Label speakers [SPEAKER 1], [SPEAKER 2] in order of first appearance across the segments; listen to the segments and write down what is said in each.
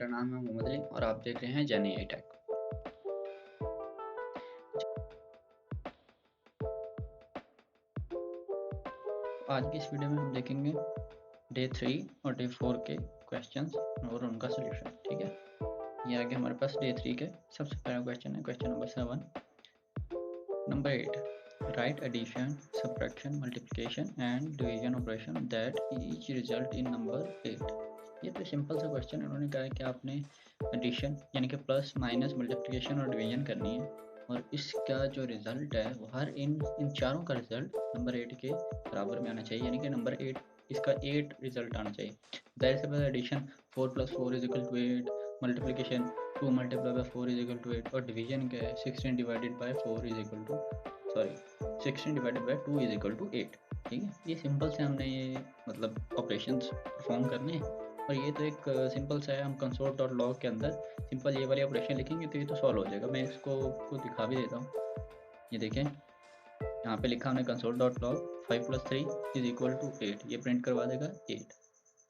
[SPEAKER 1] मेरा नाम है मोहम्मद अली और आप देख रहे हैं जेन एआई टेक। आज की इस वीडियो में हम देखेंगे डे 3 और डे 4 के क्वेश्चंस और उनका सोल्यूशन। ठीक है, ये आगे हमारे पास डे 3 के सबसे पहला क्वेश्चन है, question number 7। Number 8, write addition, subtraction, multiplication and division operation that each result in number 8। ये तो सिंपल सा क्वेश्चन। उन्होंने कहा है कि आपने एडिशन यानी कि प्लस माइनस मल्टीप्लिकेशन और डिवीजन करनी है और इसका जो रिजल्ट है वो हर इन चारों का रिजल्ट नंबर 8 के बराबर में आना चाहिए, यानी कि नंबर 8 इसका 8 रिजल्ट आना चाहिए। जाहिर सी बात, एडिशन 4 + 4 = 8, मल्टीप्लिकेशन 2 × 4 = 8 और डिवीजन क्या है 16 / 4 16 / 2 = 8। ठीक है, ये सिंपल से हमने ये मतलब ऑपरेशंस परफॉर्म करने हैं और ये तो एक सिंपल सा है। हम console.log के अंदर सिंपल ये वाली ऑपरेशन लिखेंगे तो ये तो सॉल्व हो जाएगा। मैं इसको आपको दिखा भी देता हूँ। ये देखें, यहाँ पे लिखा हमने console.log 5 + 3 = 8, ये प्रिंट करवा देगा 8।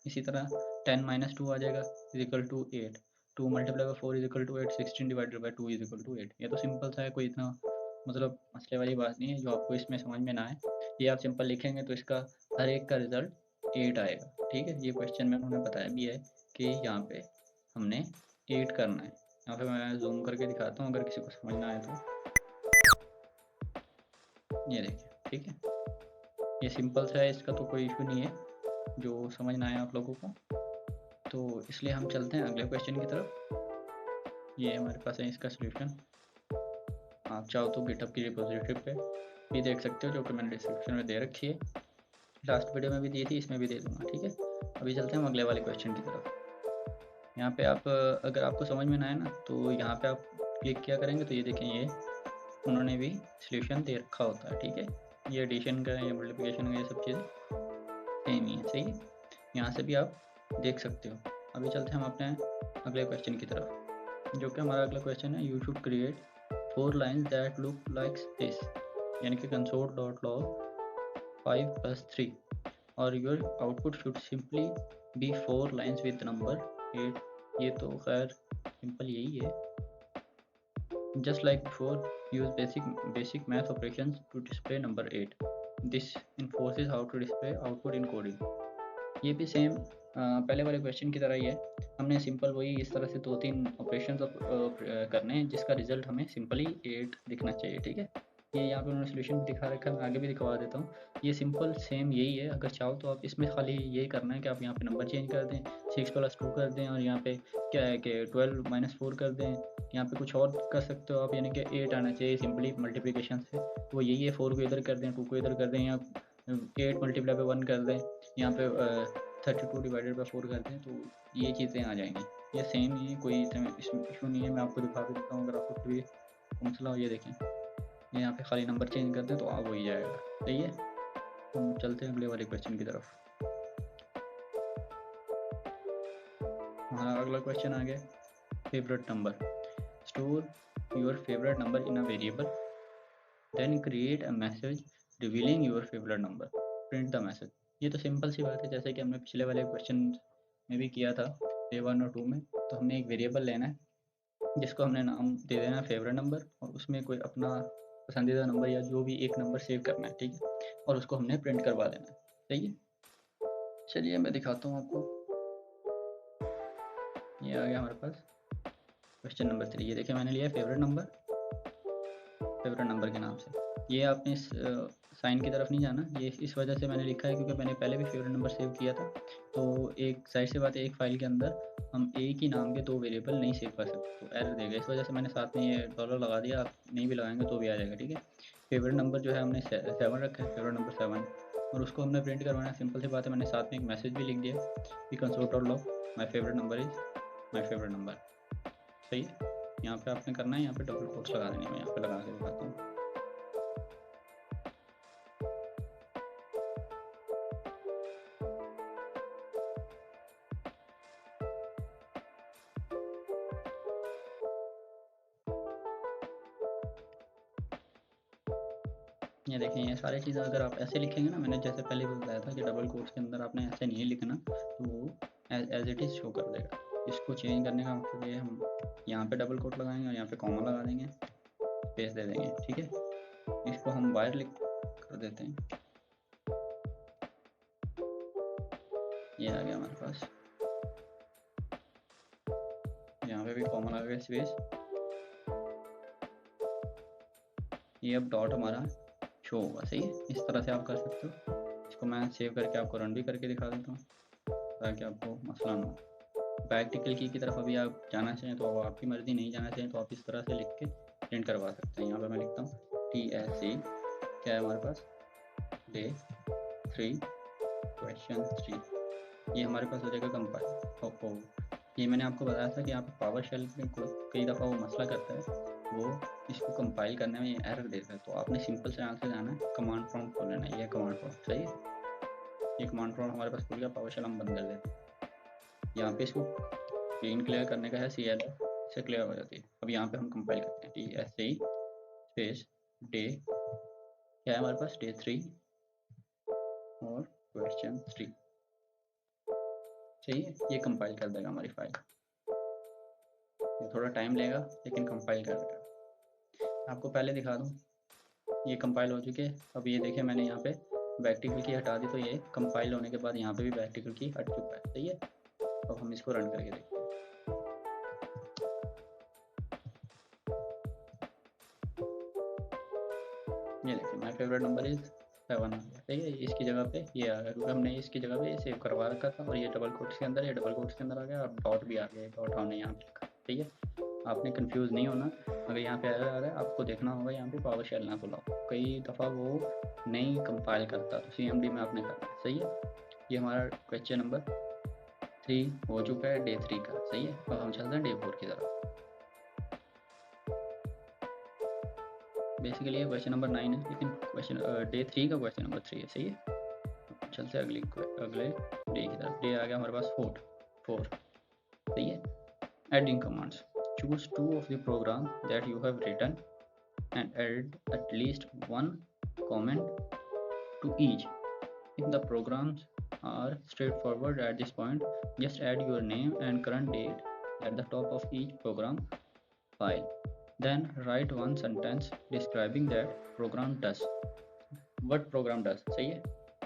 [SPEAKER 1] इसी तरह 10 - 2 आ जाएगा = 8, 2 × 4 = 8, 16 / 2 = 8। ये तो सिंपल सा है, कोई इतना मतलब मसले वाली बात नहीं है। जो आपको इसमें समझ में ना आए, ये आप सिंपल लिखेंगे तो इसका हर एक का रिजल्ट 8 आएगा। ठीक है, ये क्वेश्चन में उन्होंने बताया भी है कि यहाँ पे हमने 8 करना है। यहाँ पे मैं जूम करके दिखाता हूँ अगर किसी को समझ ना आए तो। ये देखिए, ठीक है, ये सिंपल सा है, इसका तो कोई इशू नहीं है जो समझ ना आए आप लोगों को। तो इसलिए हम चलते हैं अगले क्वेश्चन की तरफ। ये हमारे पास है इसका सोल्यूशन। आप चाहो तो गिटहब की रिपोजिटरी पे भी देख सकते हो, जो कि मैंने डिस्क्रिप्शन में दे रखी है। लास्ट वीडियो में भी दी थी, इसमें भी दे दूंगा। ठीक है, अभी चलते हैं हम अगले वाले क्वेश्चन की तरफ। यहाँ पे आप अगर आपको समझ में ना आए ना तो यहाँ पे आप क्लिक किया करेंगे तो ये देखें, ये उन्होंने भी सोल्यूशन दे रखा होता है। ठीक है, ये एडिशन का या मल्टीप्लिकेशन का ये सब चीज़ें सेम ही है। सही है, यहाँ से भी आप देख सकते हो। अभी चलते हैं हम अपने अगले क्वेश्चन की तरफ, जो कि हमारा अगला क्वेश्चन है। You should create 4 lines that look like this, यानी कि console.log 5 + 3 और your output should simply be 4 lines with number 8। ये तो खैर सिंपल यही है। Just like before, use basic math operations to display number 8। This enforces how to display output in coding. ये भी सेम पहले वाले क्वेश्चन की तरह ही है। हमने सिंपल वही इस तरह से 2-3 ऑपरेशन करने हैं जिसका रिजल्ट हमें सिंपली 8 दिखना चाहिए। ठीक है, ये यहाँ पे उन्होंने सोल्यूशन भी दिखा रखा है, मैं आगे भी दिखवा देता हूँ। ये सिंपल सेम यही है। अगर चाहो तो आप इसमें खाली यही करना है कि आप यहाँ पे नंबर चेंज कर दें, 6 + 2 कर दें और यहाँ पे क्या है कि 12 - 4 कर दें। यहाँ पे कुछ और कर सकते हो आप, यानी कि 8 आना चाहिए सिंपली मल्टीप्लिकेशन से। वो यही है, 4 को इधर कर दें, 2 को इधर कर दें, या 8 × 1 कर दें, यहाँ पे 32 / 4 कर दें, तो ये चीज़ें आ जाएंगी। ये सेम ही, कोई इसमें इशू नहीं है। मैं आपको दिखा भी देता हूँ अगर आपको कोई मसला हो। ये देखें, ये यहाँ पे खाली नंबर चेंज कर दें तो आप वही जाएगा। सही है, हम चलते हैं अगले वाले क्वेश्चन की तरफ। हमारा अगला क्वेश्चन आ गया favourite number. Store your favourite number in a variable, then create a message revealing your favourite number, print the message. ये तो सिंपल सी बात है, जैसे कि हमने पिछले वाले क्वेश्चन में भी किया था डे 1 और 2 में। तो हमने एक वेरिएबल लेना है जिसको हमने नाम दे देना है फेवरेट नंबर और उसमें कोई अपना पसंदीदा नंबर या जो भी एक नंबर सेव करना है। ठीक है, और उसको हमने प्रिंट करवा देना है। सही है, चलिए मैं दिखाता हूँ आपको। ये आ गया हमारे पास क्वेश्चन नंबर 3। ये देखिए, मैंने लिया है फेवरेट नंबर के नाम से। ये आपने इस साइन की तरफ नहीं जाना। ये इस वजह से मैंने लिखा है क्योंकि मैंने पहले भी फेवरेट नंबर सेव किया था। तो एक जाहिर सी बात है, एक फाइल के अंदर हम एक ही नाम के 2 वेरिएबल नहीं सेव कर सकते, तो एरर देगा। इस वजह से मैंने साथ में ये डॉलर लगा दिया। आप नहीं भी लगाएंगे तो भी आ जाएगा। ठीक है, फेवरेट नंबर जो है हमने 7 रखा है, फेवरेट नंबर 7, और उसको हमने प्रिंट करवाना है। सिंपल सी बात है, मैंने साथ में एक मैसेज भी लिख दिया कि console.log my favourite number is my favourite number. सही है, यहाँ पे आपने करना है, यहाँ पे डबल कोट्स लगा देनी है। मैं यहाँ पे लगा के दिखाता हूँ। ये देखें, ये सारी चीज़ें अगर आप ऐसे लिखेंगे ना, मैंने जैसे पहले भी बताया था कि डबल कोट्स के अंदर आपने ऐसे नहीं लिखना, तो वो एज इट इज़ शो कर देगा। इसको चेंज करने का मतलब ये हम यहाँ पे डबल कोट लगाएंगे और यहाँ पे कॉमा लगा देंगे, स्पेस दे देंगे, ठीक है। इसको हम वायर लिख कर देते हैं, ये आ गया हमारे पास, यहाँ पे भी कॉमा लगा गया, स्पेस। ये अब डॉट हमारा शो होगा, सही है। इस तरह से आप कर सकते हो। इसको मैं सेव करके आपको रन भी करके दिखा देता हूँ ताकि आपको मसला ना हो। बैकटिकल की तरफ अभी आप जाना चाहें तो आपकी मर्ज़ी, नहीं जाना चाहें तो आप इस तरह से लिख के प्रिंट करवा सकते हैं। यहाँ पे मैं लिखता हूँ TSC, क्या है हमारे पास, डे 3 क्वेश्चन 3, ये हमारे पास हो जाएगा कंपाइल। ये मैंने आपको बताया था कि यहाँ पे पावर शेल में कई दफ़ा वो मसला करता है, वो इसको कंपाइल करने में एरर देता है। तो आपने सिंपल से यहाँ से जाना है, कमांड प्रॉम्प्ट खोल लेना है, ये कमांड प्रॉम्प्ट, सही है। ये कमांड प्रॉम्प्ट हमारे पास खुल गया, पावर शेल हम बंद कर लेते हैं। यहाँ पे इसको क्लीन क्लियर करने का है, CL से क्लियर हो जाती है। अब यहाँ पे हम कंपाइल करते हैं, TSC स्पेस डे, क्या है हमारे पास, डे 3 और क्वेश्चन 3, सही है। ये कंपाइल कर देगा हमारी फाइल, ये थोड़ा टाइम लेगा लेकिन कंपाइल कर देगा। आपको पहले दिखा दूँ, ये कंपाइल हो चुके हैं। अब ये देखिए मैंने यहाँ पे बैकटिकल की हटा दी, तो ये कंपाइल होने के बाद यहाँ पे भी बैकटिकल की हट चुका है, सही है। अब हम इसको रन करके देखते हैं। ये देखिए माय फेवरेट नंबर इज 7, सही है। इसकी जगह पे ये आ गया क्योंकि हमने इसकी जगह पे सेव करवा रखा था, और ये डबल कोट्स के अंदर, ये डबल कोट्स के अंदर आ गया, और डॉट भी आ गया, डॉट हमने यहाँ पे लिखा, ठीक है। आपने कंफ्यूज नहीं होना, अगर यहाँ पे एरर आ रहा है आपको देखना होगा यहाँ पे पावर शेल ना खुला हो, कई दफ़ा वो नहीं कंपाइल करता, तो CMD में आपने करना है, सही है। ये हमारा क्वेश्चन नंबर 3 हो चुका है, डे 3 का, सही है। अब हम चलते हैं डे 4 की तरफ। बेसिकली ये क्वेश्चन नंबर 9 है, लेकिन क्वेश्चन डे 3 का क्वेश्चन नंबर 3 है, सही है। चलते हैं अगले डे की तरफ। डे आ गया हमारे पास 4, सही है। Adding commands, choose 2 of the program that you have written and add at least 1 comment to each. If the programs are straightforward at this point, just add your name and current date at the top of each program file. Then write one sentence describing that program does. What program does, सही है।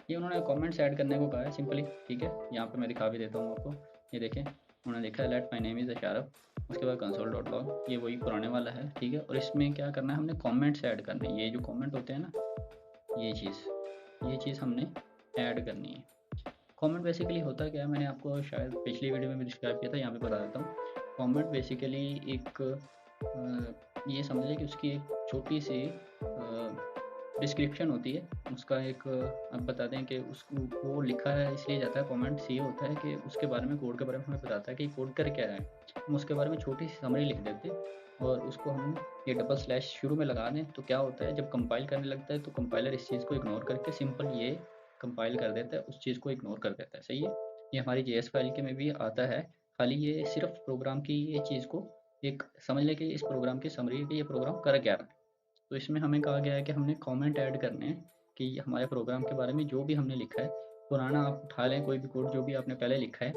[SPEAKER 1] ये उन्होंने comments add करने को कहा है simply, ठीक है। यहाँ पे मैं दिखा भी देता हूँ आपको, ये देखें उन्होंने लिखा है लेट माय नेम इज़ अशारफ, उसके बाद console.log, ये वही पुराने वाला है, ठीक है। और इसमें क्या करना है, हमने कमेंट्स ऐड करने हैं। ये जो कमेंट होते हैं ना, ये चीज़ हमने ऐड करनी है। कमेंट बेसिकली होता क्या है, मैंने आपको शायद पिछली वीडियो में भी डिस्क्राइब किया था, यहाँ पे बता देता हूँ। कमेंट बेसिकली एक ये समझ लें कि उसकी एक छोटी सी डिस्क्रिप्शन होती है, उसका एक आप बता दें कि उसको वो लिखा है इसलिए जाता है कमेंट, ये होता है कि उसके बारे में, कोड के बारे में हमें बताता है कि कोड कर क्या रहा है। हम उसके बारे में छोटी सी समरी लिख देते हैं और उसको हम ये डबल स्लैश शुरू में लगा दें, तो क्या होता है जब कंपाइल करने लगता है तो कंपाइलर इस चीज़ को इग्नोर करके सिंपल ये कंपाइल कर देता है, उस चीज़ को इग्नोर कर देता है, सही है। ये हमारी JS फाइल के में भी आता है, खाली ये सिर्फ प्रोग्राम की ये चीज़ को एक समझ लें कि इस प्रोग्राम की समरी है कि ये प्रोग्राम कर क्या रहा है। तो इसमें हमें कहा गया है कि हमने कमेंट ऐड करने हैं कि हमारे प्रोग्राम के बारे में जो भी हमने लिखा है, पुराना आप उठा लें कोई भी कोड जो भी आपने पहले लिखा है,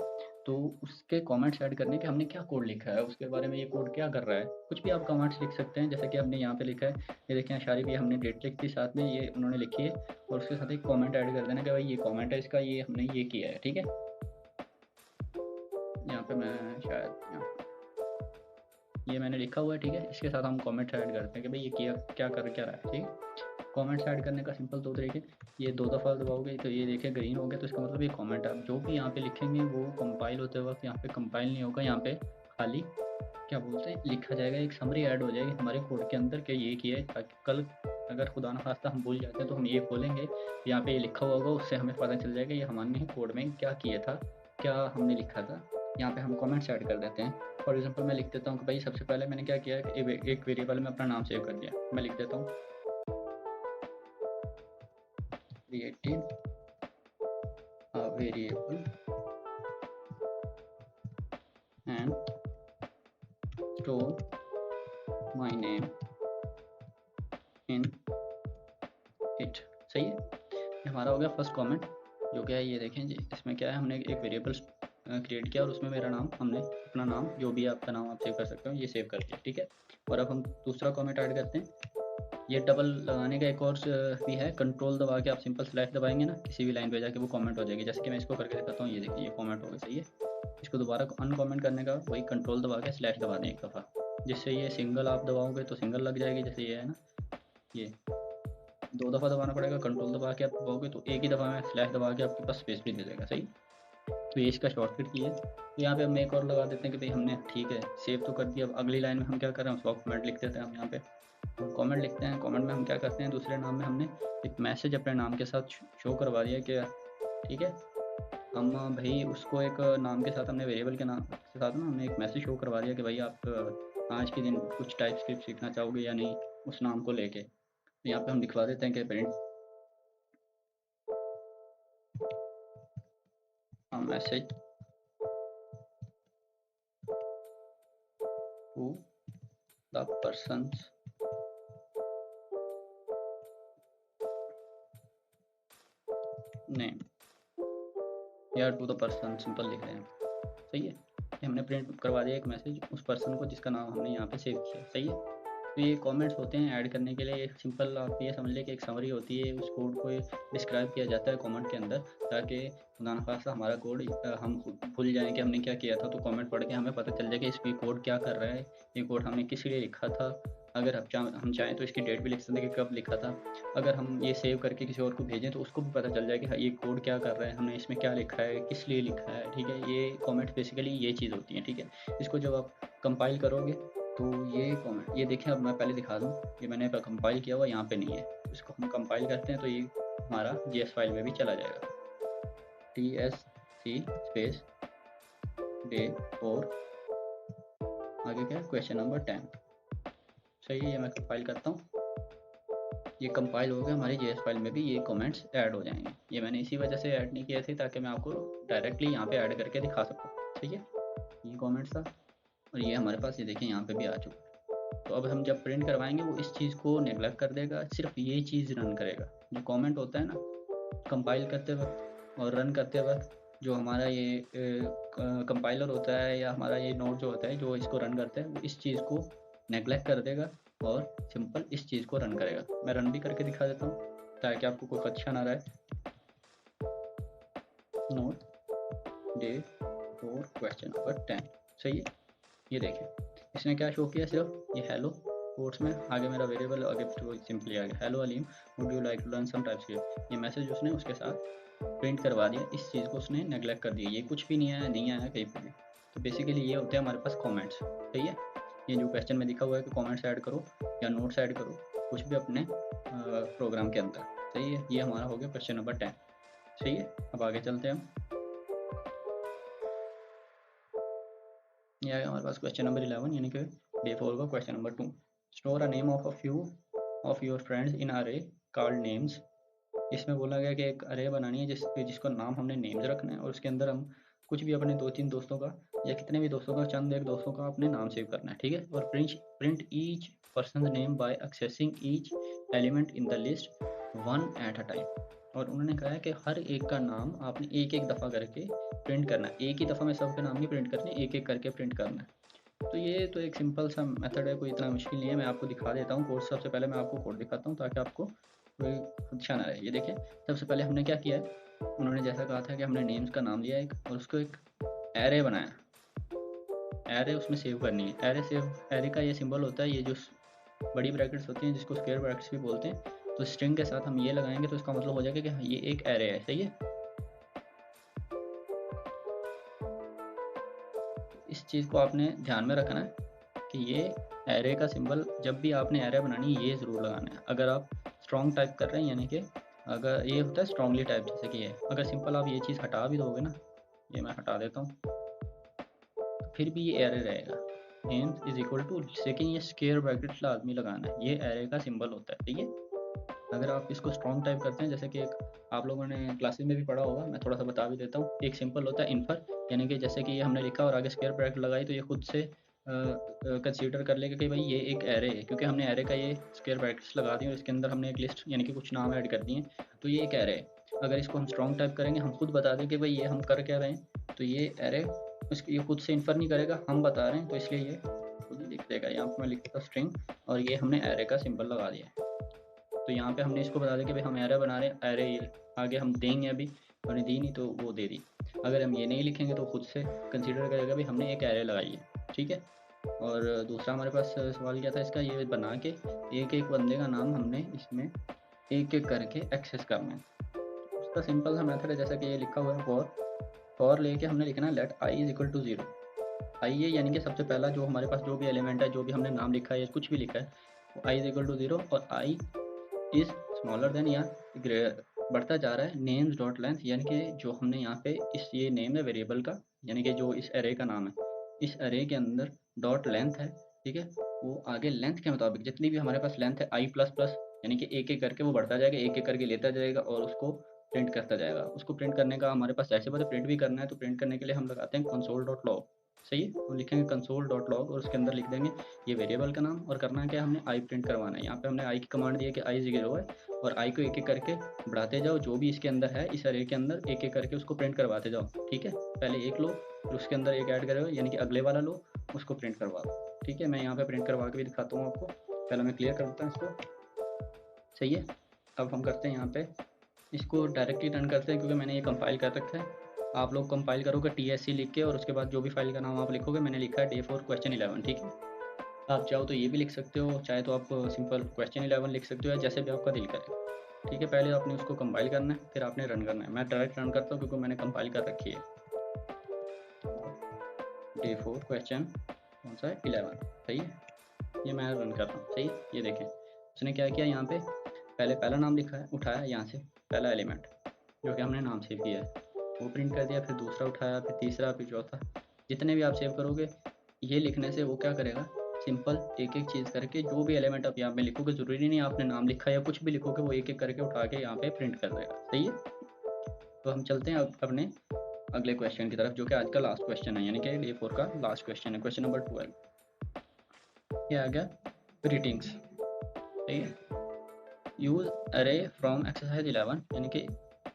[SPEAKER 1] तो उसके कमेंट्स ऐड करने कि हमने क्या कोड लिखा है, उसके बारे में ये कोड क्या कर रहा है। कुछ भी आप कमेंट्स लिख सकते हैं, जैसे कि हमने यहाँ पे लिखा है, ये देखें अशारिफ, ये हमने डेट लिख दी साथ में, ये उन्होंने लिखी है, और उसके साथ एक कॉमेंट ऐड कर देना कि भाई ये कॉमेंट है इसका, ये हमने ये किया है, ठीक है। यहाँ पे मैं शायद ये मैंने लिखा हुआ है, ठीक है। इसके साथ हम कमेंट ऐड करते हैं कि भाई ये किया क्या कर क्या रहा है, ठीक है। कमेंट्स ऐड करने का सिंपल 2 तरीके, ये 2 दफ़ा दबाओगे तो ये देखिए ग्रीन हो गया, तो इसका मतलब ये कमेंट है। आप जो भी यहाँ पे लिखेंगे वो कंपाइल होते वक्त यहाँ पे कंपाइल नहीं होगा, यहाँ पे खाली क्या बोलते हैं लिखा जाएगा, एक समरी ऐड हो जाएगी हमारे कोड के अंदर कि ये किया है, ताकि कल अगर खुदा न खास्ता हम भूल जाते हैं तो हम ये खोलेंगे, यहाँ पे ये लिखा हुआ होगा, उससे हमें पता चल जाएगा ये हमने कोड में क्या किया था, क्या हमने लिखा था। यहाँ पे हम कमेंट्स ऐड कर देते हैं। फॉर एग्जांपल मैं लिख देता हूँ कि भाई सबसे पहले मैंने क्या किया कि एक वेरिएबल में अपना नाम सेव कर दिया, मैं लिख देता हूँ creating a variable and store my name in it, सही है। ये हमारा हो गया फर्स्ट कमेंट, जो क्या है ये देखें जी, इसमें क्या है हमने एक वेरिएबल क्रिएट किया और उसमें मेरा नाम हमने अपना नाम, जो भी आपका नाम आप सेव कर सकते हो, ये सेव कर दिया, ठीक है। और अब हम दूसरा कमेंट ऐड करते हैं। ये डबल लगाने का एक और भी है, कंट्रोल दबा के आप सिंपल स्लैश दबाएंगे ना, किसी भी लाइन पे जाके वो कमेंट हो जाएगी। जैसे कि मैं इसको करके दिखाता हूँ, ये देखिए ये कमेंट हो गया, सही है। इसको दोबारा अनकमेंट करने का वही कंट्रोल दबा के स्लैश दबा दें एक दफ़ा, जिससे ये सिंगल आप दबाओगे तो सिंगल लग जाएगी, जैसे ये है ना, ये 2 दफ़ा दबाना पड़ेगा। कंट्रोल दबा के आप दबाओगे तो एक ही दफ़ा में स्लैश दबा के आपके पास स्पेस भी दे देगा, सही। तो ये इसका शॉर्टकट की है। तो यहाँ पे हम एक और लगा देते हैं कि भाई हमने ठीक है सेव तो कर दिया। अब अगली लाइन में हम क्या कर रहे हैं, उसको कमेंट लिख देते हैं। हम यहाँ पे कमेंट लिखते हैं। कमेंट में हम क्या करते हैं, दूसरे नाम में हमने एक मैसेज अपने नाम के साथ शो करवा दिया कि ठीक है, हम भाई उसको एक नाम के साथ हमने वेरिएबल के नाम के साथ ना हमने एक मैसेज शो करवा दिया कि भाई आप आज के दिन कुछ टाइप स्क्रिप्ट सीखना चाहोगे या नहीं, उस नाम को लेके। तो यहाँ पे हम लिखवा देते हैं कि print message to the person's name या टू द पर्सन, सिंपल लिख रहे हैं, सही है। ये हमने प्रिंट करवा दिया एक मैसेज उस पर्सन को जिसका नाम हमने यहाँ पे सेव किया, सही है। तो ये कमेंट्स होते हैं ऐड करने के लिए। एक सिंपल आप ये समझ लें कि एक समरी होती है, उस कोड को डिस्क्राइब किया जाता है कमेंट के अंदर, ताकि खुदा न खास्ता हमारा कोड हम भूल जाएं कि हमने क्या किया था। तो कमेंट पढ़ के हमें पता चल जाए कि इस कोड क्या कर रहा है, ये कोड हमने किस लिए लिखा था। अगर हम चाहें तो इसकी डेट भी लिख सकते हैं कि कब लिखा था। अगर हम ये सेव करके किसी और को भेजें तो उसको भी पता चल जाए कि हाँ ये कोड क्या कर रहा है, हमने इसमें क्या लिखा है, किस लिए लिखा है, ठीक है। ये कमेंट बेसिकली ये चीज़ होती है, ठीक है। इसको जब आप कंपाइल करोगे तो ये कमेंट, ये देखिए, अब मैं पहले दिखा दूँ, ये मैंने कंपाइल किया हुआ यहाँ पे नहीं है। इसको हम कंपाइल करते हैं तो ये हमारा JS फाइल में भी चला जाएगा। TSC स्पेस डे और आगे क्या, क्वेश्चन नंबर 10, सही है। ये मैं कंपाइल करता हूँ, ये कंपाइल हो गया। हमारी JS फाइल में भी ये कमेंट्स ऐड हो जाएंगे। ये मैंने इसी वजह से ऐड नहीं किए थे ताकि मैं आपको डायरेक्टली यहाँ पे ऐड करके दिखा सकूँ, ठीक है। ये कमेंट्स था और ये हमारे पास, ये देखिए यहाँ पे भी आ चुका है। तो अब हम जब प्रिंट करवाएंगे वो इस चीज़ को नेगलेक्ट कर देगा, सिर्फ ये चीज़ रन करेगा। जो कमेंट होता है ना कंपाइल करते वक्त और रन करते वक्त, जो हमारा ये कंपाइलर होता है या हमारा ये नोड जो होता है जो इसको रन करता है, वो इस चीज़ को नेगलेक्ट कर देगा और सिंपल इस चीज़ को रन करेगा। मैं रन भी करके दिखा देता हूँ ताकि आपको कोई खदशा ना रहे। नोट डे और क्वेश्चन नंबर 10, सही है। ये देखें इसने क्या शो किया, सिर्फ ये हेलो कोट्स में, आगे मेरा वेरिएबल, आगे सिंपली आ गया hello Aleem would you like to learn some TypeScript. ये मैसेज उसने उसके साथ प्रिंट करवा दिया। इस चीज़ को उसने नेगलेक्ट कर दिया, ये कुछ भी नहीं आया कहीं पर भी। तो बेसिकली ये होते हैं हमारे पास कमेंट्स, सही है। ये जो क्वेश्चन में दिखा हुआ है कि कमेंट्स ऐड करो या नोट्स ऐड करो, कुछ भी अपने प्रोग्राम के अंदर, सही है। ये हमारा हो गया क्वेश्चन नंबर 10, सही है। अब आगे चलते हैं हम। ये आया हमारे पास क्वेश्चन नंबर 11, यानी कि डे 4 का question number 2। Store a name of a few of your friends इन अरे कॉल्ड नेम्स। इसमें बोला गया कि एक अरे बनानी है जिसको नाम हमने नेम्स रखना है और उसके अंदर हम कुछ भी अपने 2-3 दोस्तों का या कितने भी दोस्तों का, चंद एक दोस्तों का अपने नाम सेव करना है, ठीक है। और print each person name by accessing each element in the list one at a time. और उन्होंने कहा है कि हर एक का नाम आपने एक एक दफ़ा करके प्रिंट करना है। एक ही दफ़ा में सबके नाम नहीं प्रिंट करने, एक एक करके प्रिंट करना है। तो ये तो एक सिंपल सा मेथड है, कोई इतना मुश्किल नहीं है। मैं आपको दिखा देता हूँ कोड। सबसे पहले मैं आपको कोड दिखाता हूँ ताकि आपको कोई खदशा ना रहे। ये देखिए सबसे पहले हमने क्या किया है, उन्होंने जैसा कहा था कि हमने नेम्स का नाम लिया एक और उसको एक एरे बनाया। एरे उसमें सेव करनी है। एरे का ये सिंबल होता है, ये जो बड़ी ब्रैकेट्स होती हैं जिसको स्क्वायर ब्रैकेट्स भी बोलते हैं। तो स्ट्रिंग के साथ हम ये लगाएंगे तो इसका मतलब हो जाएगा कि हाँ, ये एक एरे है, सही है। इस चीज़ को आपने ध्यान में रखना है कि ये एरे का सिंबल जब भी आपने एरे बनानी है ये ज़रूर लगाना है। अगर आप स्ट्रॉन्ग टाइप कर रहे हैं, यानी कि अगर ये होता है स्ट्रॉन्गली टाइप, जैसे कि ये, अगर सिंपल आप ये चीज़ हटा भी दोगे ना, ये मैं हटा देता हूँ, तो फिर भी ये एरे रहेगा। नेम्स इज इक्वल टू, लेकिन ये स्क्वायर ब्रैकेट लाजमी लगाना है, ये एरे का सिंबल होता है, ठीक है। अगर आप इसको स्ट्रॉन्ग टाइप करते हैं, जैसे कि एक आप लोगों ने क्लासेस में भी पढ़ा होगा, मैं थोड़ा सा बता भी देता हूँ। एक सिंपल होता है इन्फर, यानी कि जैसे कि ये हमने लिखा और आगे स्क्वायर ब्रैकेट लगाई तो ये खुद से कंसीडर कर लेगा कि भाई ये एक एरे है, क्योंकि हमने एरे का ये स्क्वायर ब्रैकेट्स लगा दिए और इसके अंदर हमने एक लिस्ट यानी कि कुछ नाम ऐड कर दिए, तो ये एक एरे है। अगर इसको हम स्ट्रॉन्ग टाइप करेंगे, हम खुद बता दें कि भाई ये हम कर क्या रहे हैं, तो ये एरे इसके ये खुद से इन्फर नहीं करेगा, हम बता रहे हैं, तो इसलिए ये खुद ही लिख देगा। यहाँ पर मैं लिखता स्ट्रिंग और ये हमने एरे का सिंबल लगा दिया। तो यहाँ पे हमने इसको बता दिया कि भाई हम एरे बना रहे हैं, एरे ये आगे हम देंगे, अभी हमने दी नहीं तो वो दे दी। अगर हम ये नहीं लिखेंगे तो खुद से कंसीडर करेगा भी हमने एक एरे लगाई है, ठीक है। और दूसरा हमारे पास सवाल क्या था इसका, ये बना के एक एक बंदे का नाम हमने इसमें एक एक करके एक्सेस करना है। उसका सिंपल सा मेथड है, जैसा कि ये लिखा हुआ है फॉर लेके हमने लिखना है let i is equal to 0। I है यानी कि सबसे पहला जो हमारे पास जो भी एलिमेंट है, जो भी हमने नाम लिखा है या कुछ भी लिखा है, वो आई इज इक्वल टू 0 और आई इज स्मॉलर देन या बढ़ता जा रहा है नेम्स डॉट लेंथ, यानी कि जो हमने यहाँ पे इस ये नेम है वेरिएबल का, यानी कि जो इस एरे का नाम है, इस एरे के अंदर डॉट लेंथ है, ठीक है। वो आगे लेंथ के मुताबिक जितनी भी हमारे पास लेंथ है आई प्लस प्लस, यानी कि एक एक करके वो बढ़ता जाएगा, एक एक करके लेता जाएगा और उसको प्रिंट करता जाएगा। उसको प्रिंट करने का हमारे पास ऐसे बात है, प्रिंट भी करना है तो प्रिंट करने के लिए हम लगाते हैं कंसोल डॉट लॉग, सही है। तो लिखेंगे कंसोल डॉट लॉग और उसके अंदर लिख देंगे ये वेरिएबल का नाम, और करना है क्या, हमने आई प्रिंट करवाना है। यहाँ पे हमने आई की कमांड दी है कि आई 0 है, और आई को एक एक करके बढ़ाते जाओ, जो भी इसके अंदर है इस अरे के अंदर एक एक करके उसको प्रिंट करवाते जाओ, ठीक है। पहले एक लो फिर उसके अंदर एक ऐड करो, यानी कि अगले वाला लो उसको प्रिंट करवा दो, ठीक है। मैं यहाँ पे प्रिंट करवा के भी दिखाता हूँ आपको, पहले मैं क्लियर करता हूँ इसको, सही है। अब हम करते हैं यहाँ पे इसको डायरेक्टली रन करते हैं, क्योंकि मैंने ये कंपाइल कर रखा है। आप लोग कंपाइल करोगे TSC लिख के और उसके बाद जो भी फाइल का नाम आप लिखोगे, मैंने लिखा है day4 question 11, ठीक है। आप चाहो तो ये भी लिख सकते हो, चाहे तो आप सिंपल question 11 लिख सकते हो, या जैसे भी आपका दिल करे, ठीक है। पहले आपने उसको कंपाइल करना है, फिर आपने रन करना है। मैं डायरेक्ट रन करता हूँ क्योंकि मैंने कंपाइल कर रखी है। day4 question कौन सा है 11, सही है। ये मैं रन कर रहा हूँ, सही है। ये देखें उसने क्या किया, यहाँ पे पहले पहला नाम लिखा है, उठाया यहाँ से पहला एलिमेंट जो कि हमने नाम सेव किया है वो प्रिंट कर दिया, फिर दूसरा उठाया, फिर तीसरा, फिर चौथा। जितने भी आप सेव करोगे ये लिखने से वो क्या करेगा, सिंपल एक एक चीज़ करके जो भी एलिमेंट आप यहाँ पे लिखोगे, ज़रूरी नहीं आपने नाम लिखा या कुछ भी लिखोगे, वो एक एक करके उठा के यहाँ पे प्रिंट कर देगा, सही है। तो हम चलते हैं अब अपने अगले क्वेश्चन की तरफ, जो कि आज का लास्ट क्वेश्चन है, यानी कि day4 का लास्ट क्वेश्चन है, क्वेश्चन नंबर 12। ये आ गया ग्रीटिंग्स, सही है। यूज अरे फ्रॉम एक्सरसाइज 11, यानी कि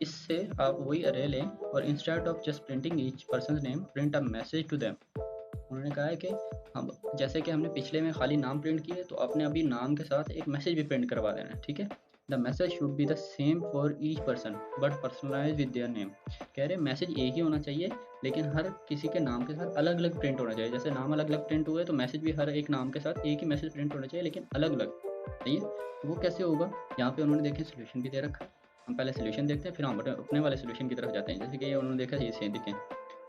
[SPEAKER 1] इससे आप वही अरे लें और instead of just printing each person name print a message to them. उन्होंने कहा है कि हम जैसे कि हमने पिछले में खाली नाम प्रिंट किए, तो आपने अभी नाम के साथ एक मैसेज भी प्रिंट करवा देना है, ठीक है। The message should be the same for each person but personalize with their name. कह रहे मैसेज एक ही होना चाहिए, लेकिन हर किसी के नाम के साथ अलग अलग प्रिंट होना चाहिए। जैसे नाम अलग अलग प्रिंट हुए तो मैसेज भी हर एक नाम के साथ एक ही मैसेज प्रिंट होना चाहिए, लेकिन अलग अलग, सही है। वो कैसे होगा, यहाँ पे उन्होंने देखे सोल्यूशन भी दे रखा है। हम पहले सोल्यूशन देखते हैं, फिर हम अपने वाले सोल्यूशन की तरफ जाते हैं। जैसे कि ये उन्होंने देखा, ये सेम देखें,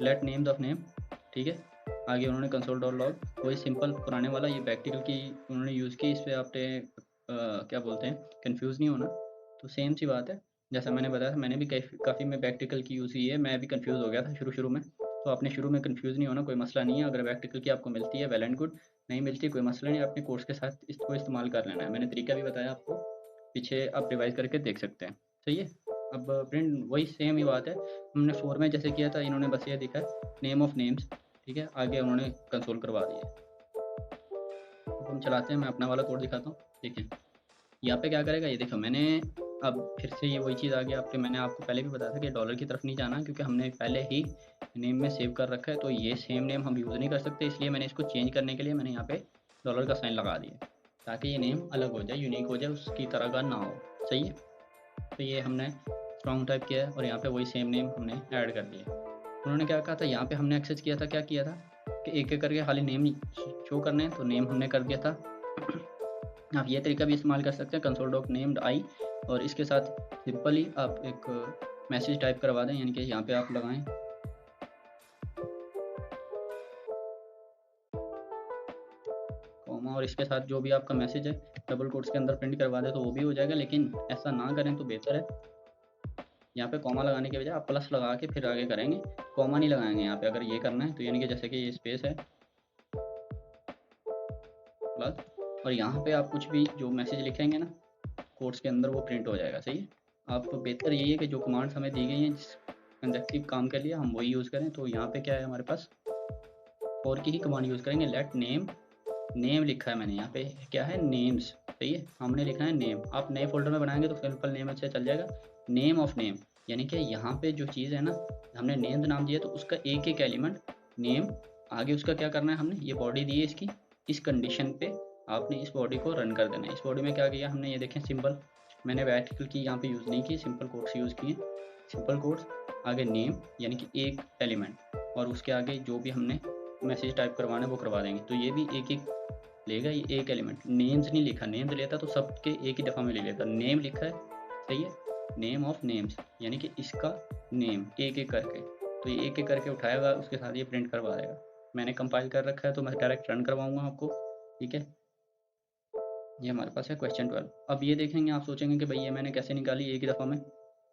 [SPEAKER 1] लेट नेम्स ऑफ नेम, ठीक है। आगे उन्होंने कंसोल डॉट लॉग, वही सिंपल पुराने वाला, ये बैक्टीरियल की उन्होंने यूज़ की। इस पर आपने क्या बोलते हैं, कंफ्यूज नहीं होना। तो सेम सी बात है, जैसा मैंने बताया था, मैंने भी काफ़ी में बैक्टीरियल की यूज़ की है, मैं भी कंफ्यूज हो गया था शुरू में। तो आपने शुरू में कंफ्यूज नहीं होना, कोई मसला नहीं है। अगर बैक्टीरियल की आपको मिलती है वेल एंड गुड, नहीं मिलती कोई मसला नहीं, अपने कोर्स के साथ इसको इस्तेमाल कर लेना है। मैंने तरीका भी बताया आपको, पीछे आप रिवाइज करके देख सकते हैं, सही है। अब प्रिंट वही सेम ही बात है, हमने 4 में जैसे किया था, इन्होंने बस ये दिखा है नेम ऑफ नेम्स, ठीक है। आगे उन्होंने कंसोल करवा दिया। तो हम चलाते हैं, मैं अपना वाला कोड दिखाता हूँ, देखिए यहाँ पे क्या करेगा। ये देखो मैंने अब फिर से ये वही चीज़ आ गई आपके, मैंने आपको पहले भी बताया था कि डॉलर की तरफ नहीं जाना, क्योंकि हमने पहले ही नेम में सेव कर रखा है, तो ये सेम नेम हम यूज़ नहीं कर सकते। इसलिए मैंने इसको चेंज करने के लिए मैंने यहाँ पे डॉलर का साइन लगा दिया, ताकि ये नेम अलग हो जाए, यूनिक हो जाए, उसकी तरह का ना हो, सही है। तो ये हमने स्ट्रॉन्ग टाइप किया है और यहाँ पे वही सेम नेम हमने ऐड कर दिया। उन्होंने क्या कहा था, यहाँ पे हमने एक्सेस किया था, क्या किया था कि एक एक करके खाली नेम शो करने हैं, तो नेम हमने कर दिया था। आप ये तरीका भी इस्तेमाल कर सकते हैं, कंसोल डॉट नेम्ड आई, और इसके साथ सिंपली आप एक मैसेज टाइप करवा दें, यानी कि यहाँ पे आप लगाएं कॉमा, और इसके साथ जो भी आपका मैसेज है डबल कोट्स के अंदर प्रिंट करवा दें तो वो भी हो जाएगा। लेकिन ऐसा ना करें तो बेहतर है, यहाँ पे कॉमा लगाने के बजाय आप प्लस लगा के फिर आगे करेंगे, कॉमा नहीं लगाएंगे यहाँ पे। अगर ये करना है तो यानी कि जैसे कि ये स्पेस है प्लस, और यहाँ पे आप कुछ भी जो मैसेज लिखेंगे ना कोड्स के अंदर वो प्रिंट हो जाएगा, सही है। आप बेहतर यही है कि जो कमांड्स हमें दी गई हैं जिस कंजक्टिव काम के लिए हम वही यूज़ करें। तो यहाँ पे क्या है हमारे पास, फॉर की ही कमांड यूज़ करेंगे। लेट नेम, नेम लिखा है मैंने यहाँ पे, क्या है नेम्स, सही है। हमने लिखा है नेम, आप नए फोल्डर में बनाएंगे तो सिंपल नेम अच्छा चल जाएगा। नेम ऑफ नेम, यानी कि यहाँ पे जो चीज़ है ना, हमने नेम नाम दिया तो उसका एक एक एलिमेंट नेम, आगे उसका क्या करना है, हमने ये बॉडी दी है इसकी, इस कंडीशन पे आपने इस बॉडी को रन कर देना है। इस बॉडी में क्या किया हमने, ये देखें सिंपल, मैंने आर्टिकल की यहाँ पे यूज़ नहीं की, सिंपल कोड्स यूज़ किए। सिंपल कोड्स, आगे नेम यानी कि एक एलिमेंट, और उसके आगे जो भी हमने मैसेज टाइप करवाना है वो करवा देंगे। तो ये भी एक एक लेगा, ये एक एलिमेंट। नेम्स नहीं लिखा, नेम्स लेता तो सबके एक ही दफ़ा में ले लेता, नेम लिखा है, सही है, नेम ऑफ नेम्स यानी कि इसका नेम एक एक करके, तो ये एक एक करके उठाएगा, उसके साथ ये प्रिंट करवा देगा। मैंने कंपाइल कर रखा है तो मैं डायरेक्ट रन करवाऊंगा आपको, ठीक है। ये हमारे पास है क्वेश्चन 12। अब ये देखेंगे, आप सोचेंगे कि भाई ये मैंने कैसे निकाली एक ही दफ़ा में,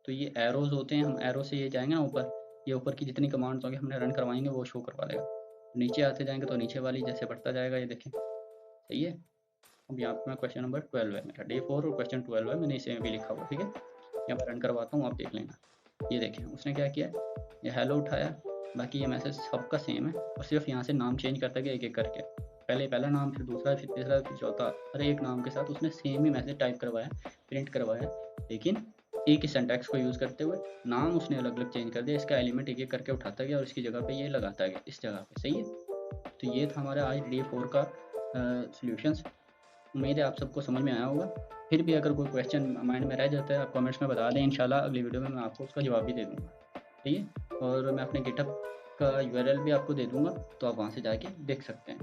[SPEAKER 1] तो ये एरोज़ होते हैं, हम एरो से ये जाएंगे ना ऊपर, ये ऊपर की जितनी कमांड्स होंगी हमने रन करवाएंगे वो शो करवा देगा। नीचे आते जाएंगे तो नीचे वाली जैसे बढ़ता जाएगा, ये देखें, सही है। अब यहाँ पे मैं क्वेश्चन नंबर 12 है मेरा, डे 4 और क्वेश्चन 12 है, मैंने इसे भी लिखा हुआ, ठीक है। यहाँ पर रन करवाता हूँ, आप देख लेना। ये देखें उसने क्या किया, ये हेलो उठाया, बाकी ये मैसेज सबका सेम है, और सिर्फ यहाँ से नाम चेंज करता गया एक एक करके, पहले पहला नाम, फिर दूसरा, फिर तीसरा, फिर चौथा, हर एक नाम के साथ उसने सेम ही मैसेज टाइप करवाया, प्रिंट करवाया, लेकिन एक ही सिंटैक्स को यूज़ करते हुए। नाम उसने अलग अलग चेंज कर दिया, इसका एलिमेंट एक एक करके उठाता गया और इसकी जगह पे ये लगाता गया इस जगह पे, सही है। तो ये था हमारा आज डे 4 का सॉल्यूशंस। उम्मीद है आप सबको समझ में आया होगा। फिर भी अगर कोई क्वेश्चन माइंड में रह जाता है, आप कमेंट्स में बता दें, इंशाल्लाह अगली वीडियो में मैं आपको उसका जवाब भी दे दूँगा, ठीक है। और मैं अपने गिटहब का यूआरएल भी आपको दे दूँगा, तो आप वहाँ से जाके देख सकते हैं।